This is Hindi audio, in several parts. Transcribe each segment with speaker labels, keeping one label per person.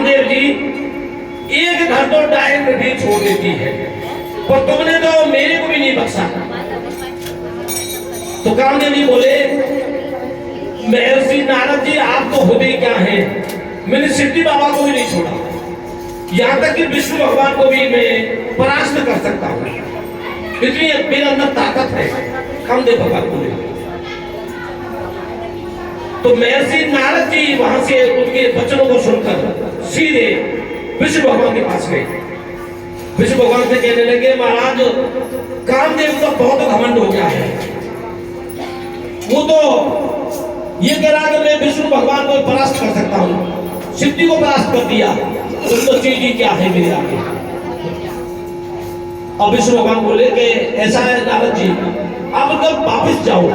Speaker 1: कामदेव जी एक घर तो डायरेक्ट भी छोड़ देती है, पर तुमने तो मेरे को भी नहीं बख्शा। तो कामदेव जी बोले, महर्षि नारद जी आप तो खुद ही क्या है, मैंने सिद्धि बाबा को भी नहीं छोड़ा, यहाँ तक कि विष्णु भगवान को भी मैं परास्त कर सकता हूँ, इसलिए मेरे अंदर ताकत है। कामदेव भगवान बोले। तो महर्षि नारद जी वहां से उनके वचनों को सुनकर सीधे विष्णु भगवान के पास गए। विष्णु भगवान से कहने लगे, महाराज कामदेव का बहुत घमंड हो गया है, वो तो ये कह रहा कि मैं विष्णु भगवान को परास्त कर सकता हूँ, सिद्धि को परास्त कर दिया, तो चीज ही क्या है मेरे आगे। अब विष्णु भगवान बोले कि ऐसा है नारद जी, आप उधर वापस जाओ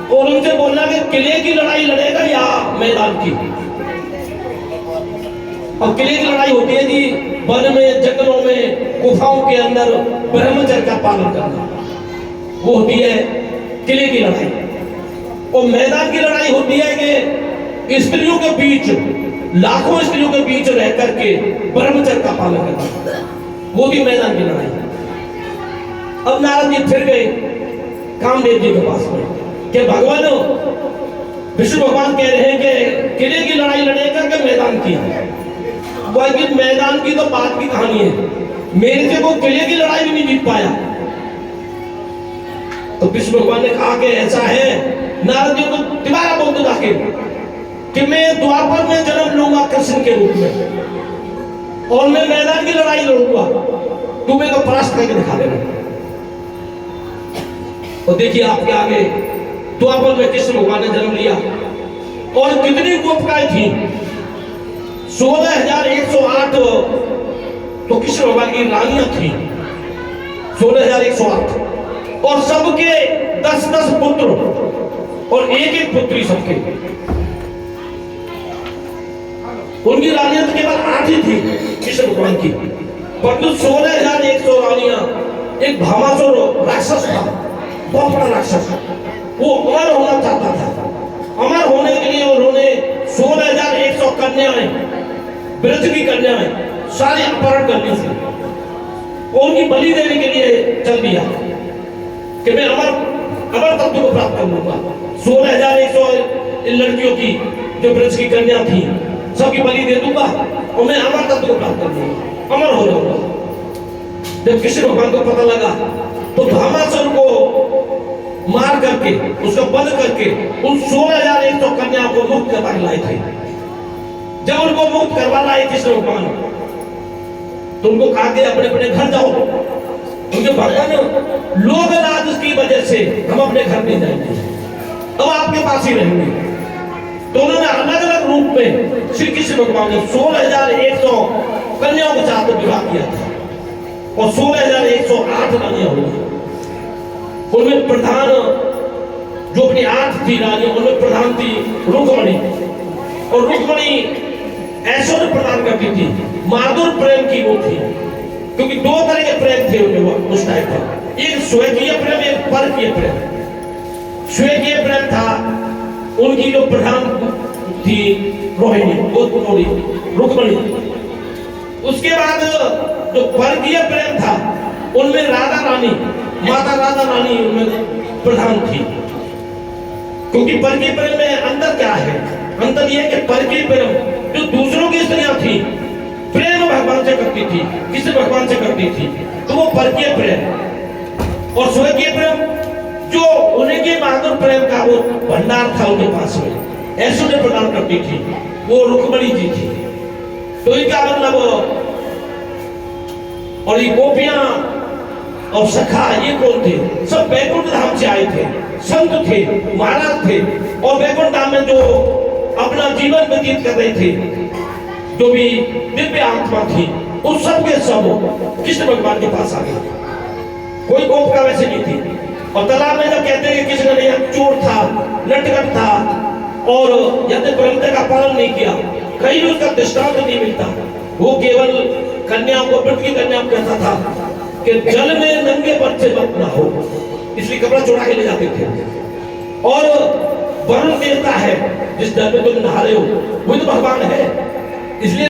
Speaker 1: और उनसे बोलना कि किले की लड़ाई लड़ेगा या मैदान की। अब किले की लड़ाई होती है जी वन में, जंगलों में, गुफाओं के अंदर ब्रह्मचर्य का पालन करना, वो होती है किले की लड़ाई। और मैदान की लड़ाई होती है कि स्त्रियों के बीच, लाखों स्त्रियों के बीच रह करके ब्रह्मचर्य का पालन करना, वो भी मैदान की लड़ाई। अब नारद जी फिर गए कामदेव जी के पास में कि भगवान विष्णु भगवान कह रहे हैं कि किले की लड़ाई लड़ेगा कि मैदान की। वो मैदान की तो बात की कहानी है, मेरे से को किले की लड़ाई भी नहीं जीत पाया। तो विष्णु भगवान ने कहा कि ऐसा है नारद जी को दोबारा बोल दो जाके कि मैं द्वापर में जन्म लूंगा कृष्ण के रूप में और मैं मैदान की लड़ाई लड़ूंगा, तू मेरे को परास्त करके दिखा देना। और देखिए आपके आगे द्वापर में कृष्ण भगवान ने जन्म लिया और कितनी गोपिकाएं थी, 16,108 तो कृष्ण भगवान की रानियां थी, 16,108 और सबके 10-10 पुत्र और एक पुत्री सबके। उनकी रानियां तो केवल 8 ही थी कृष्ण भगवान की, परंतु 16,100 रानियां, एक भामासुर राक्षस था, बहुत बड़ा राक्षस, वो अमर होना चाहता था। अमर होने के लिए उन्होंने 16,100 कन्याएं, ब्रज की कन्याएं सारी अपहरण कर ली थी और उनकी बलि देने के लिए चल दिया कि मैं अमर तत्व को प्राप्त कर लूंगा। 16,100 लड़कियों की जो ब्रज की कन्या थी सबकी बलि दे दूंगा और मैं अमर तत्व को प्राप्त कर लूंगा, अमर हो जाऊंगा। जब कृष्ण भगवान को पता लगा तो भामासुर को मार करके, उसको वध करके उन 16,100 कन्याओं को मुक्त करवा लाए थे। जब उनको मुक्त करवा लाए कृष्ण भगवान तो उनको कहा कि अपने अपने घर जाओ, क्योंकि भगवान लोग राज की वजह से हम अपने घर नहीं जाएंगे, अब आपके पास ही रहेंगे। तो उन्होंने अलग अलग रूप में श्री कृष्ण भगवान ने 16,100 कन्याओं के साथ विवाह किया था और 16,108 रानियां हुई। उनमें प्रधान जो अपनी 8 थी रानियां, उनमें प्रधान थी रुक्मणी, और रुक्मणी ऐश्वर्य प्रदान करती थी, माधुर प्रेम की वो थी, क्योंकि 2 तरह के प्रेम थे उनमें उस टाइम पर, एक स्वकीय प्रेम, एक परकीय प्रेम। स्वकीय प्रेम था उनकी जो प्रधान थी रोहिणी, वो रुक्मणी। उसके बाद जो परकीय प्रेम था उनमें राधा रानी, माता राधा रानी उनमें प्रधान थी। क्योंकि परकीय प्रेम में अंतर क्या है? अंतर यह कि परकीय प्रेम जो दूसरों की स्त्रियां थी प्रेम भगवान से करती थी, किसी भगवान से करती थी, तो वो परकीय प्रेम। और स्वकीय प्रेम जो उनके माधुर प्रेम का वो भंडार था उनके पास में, ऐश्वर्य प्रदान करती थी, वो रुक्मणी जी थी। तो इनका मतलब, और ये गोपियां और सखा ये कौन थे? सब वैकुंठ धाम से आए थे, संत थे, महाराज थे, और वैकुंठ धाम में जो अपना जीवन व्यतीत कर रहे थे, जो भी दिव्य आत्मा थी, उस सब के सब कृष्ण भगवान के पास आ गए। कोई गोपिका वैसे नहीं थी। और तालाब में जब कहते हैं कि कृष्ण ने चोर था, नटखट था और यदि ब्रह्मचर्य का पालन नहीं किया, कहीं भी उसका दृष्टांत नहीं मिलता। वो केवल कन्याओं को, व्रत की कन्याओं को कहता था कि जल में नंगे पैर से मत नहाओ, इसलिए कपड़ा चुरा के ले जाते थे। और वरुण देवता है जिस जल में तुम नहा रहे हो, वो तो भगवान है, इसलिए